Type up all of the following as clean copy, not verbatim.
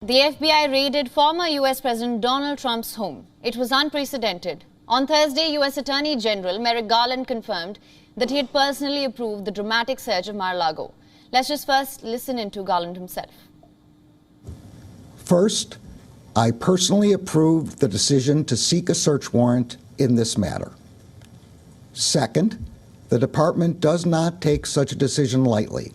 The FBI raided former U.S. President Donald Trump's home. It was unprecedented. On Thursday, U.S. Attorney General Merrick Garland confirmed that he had personally approved the dramatic search of Mar-a-Lago. Let's just first listen into Garland himself. First, I personally approved the decision to seek a search warrant in this matter. Second, the Department does not take such a decision lightly.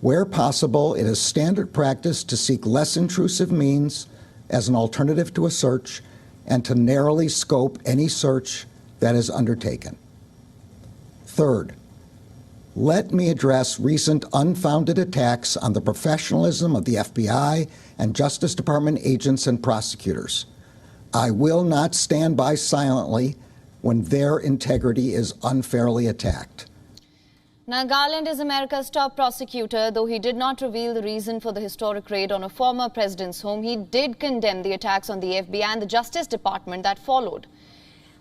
Where possible, it is standard practice to seek less intrusive means as an alternative to a search and to narrowly scope any search that is undertaken. Third, let me address recent unfounded attacks on the professionalism of the FBI and Justice Department agents and prosecutors. I will not stand by silently when their integrity is unfairly attacked. Now, Garland is America's top prosecutor. Though he did not reveal the reason for the historic raid on a former president's home, he did condemn the attacks on the FBI and the Justice Department that followed.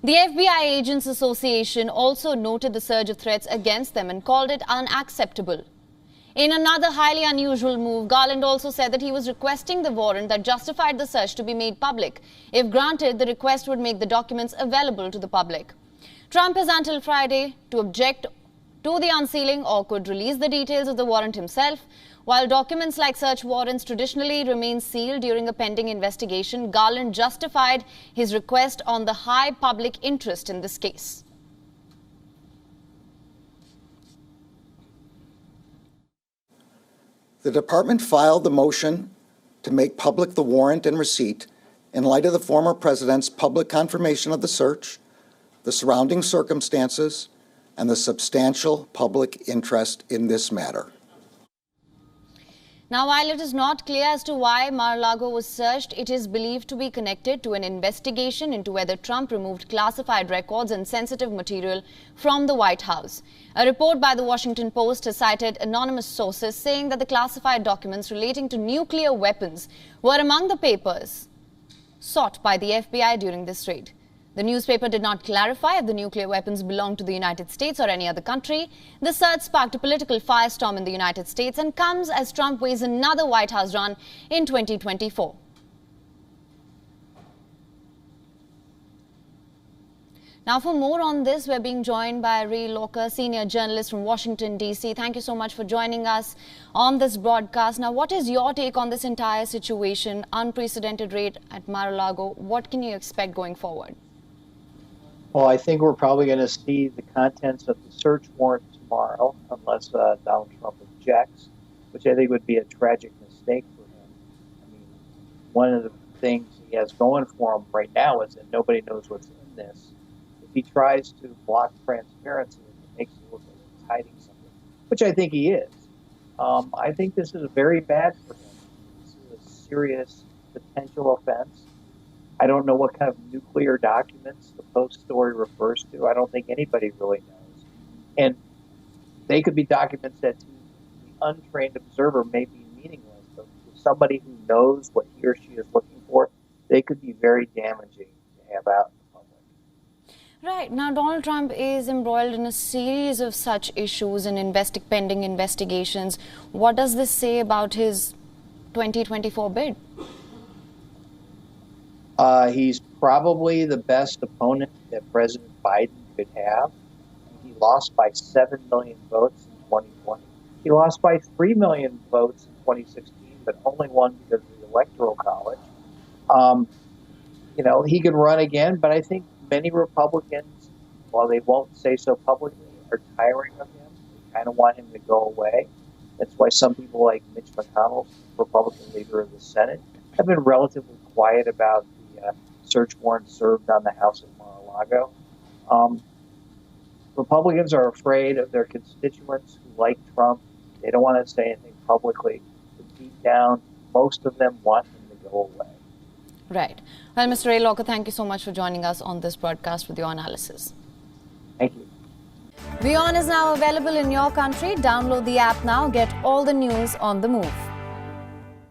The FBI Agents Association also noted the surge of threats against them and called it unacceptable. In another highly unusual move, Garland also said that he was requesting the warrant that justified the search to be made public. If granted, the request would make the documents available to the public. Trump has until Friday to object to the unsealing or could release the details of the warrant himself. While documents like search warrants traditionally remain sealed during a pending investigation, Garland justified his request on the high public interest in this case. The Department filed the motion to make public the warrant and receipt in light of the former president's public confirmation of the search, the surrounding circumstances, and the substantial public interest in this matter. Now, while it is not clear as to why Mar-a-Lago was searched, it is believed to be connected to an investigation into whether Trump removed classified records and sensitive material from the White House. A report by the Washington Post has cited anonymous sources saying that the classified documents relating to nuclear weapons were among the papers sought by the FBI during this raid. The newspaper did not clarify if the nuclear weapons belonged to the United States or any other country. The search sparked a political firestorm in the United States and comes as Trump weighs another White House run in 2024. Now, for more on this, we're being joined by Ray Locker, senior journalist from Washington, D.C. Thank you so much for joining us on this broadcast. Now, what is your take on this entire situation, unprecedented raid at Mar-a-Lago? What can you expect going forward? Well, I think we're probably going to see the contents of the search warrant tomorrow, unless Donald Trump objects, which I think would be a tragic mistake for him. I mean, one of the things he has going for him right now is that nobody knows what's in this. If he tries to block transparency, it makes it look like he's hiding something, which I think he is. I think this is very bad for him. This is a serious potential offense. I don't know what kind of nuclear documents the Post story refers to. I don't think anybody really knows. And they could be documents that to the untrained observer may be meaningless, but to somebody who knows what he or she is looking for, they could be very damaging to have out in the public. Right. Now, Donald Trump is embroiled in a series of such issues and pending investigations. What does this say about his 2024 bid? He's probably the best opponent that President Biden could have. He lost by 7 million votes in 2020. He lost by 3 million votes in 2016, but only won because of the Electoral College. He could run again, but I think many Republicans, while they won't say so publicly, are tiring of him. They kind of want him to go away. That's why some people like Mitch McConnell, Republican leader of the Senate, have been relatively quiet about the search warrant served on the house of Mar-a-Lago. Republicans are afraid of their constituents who like Trump. They don't want to say anything publicly. But deep down, most of them want him to go away. Right. Well, Mr. Ray Locker, thank you so much for joining us on this broadcast with your analysis. Thank you. WION is now available in your country. Download the app now. Get all the news on the move.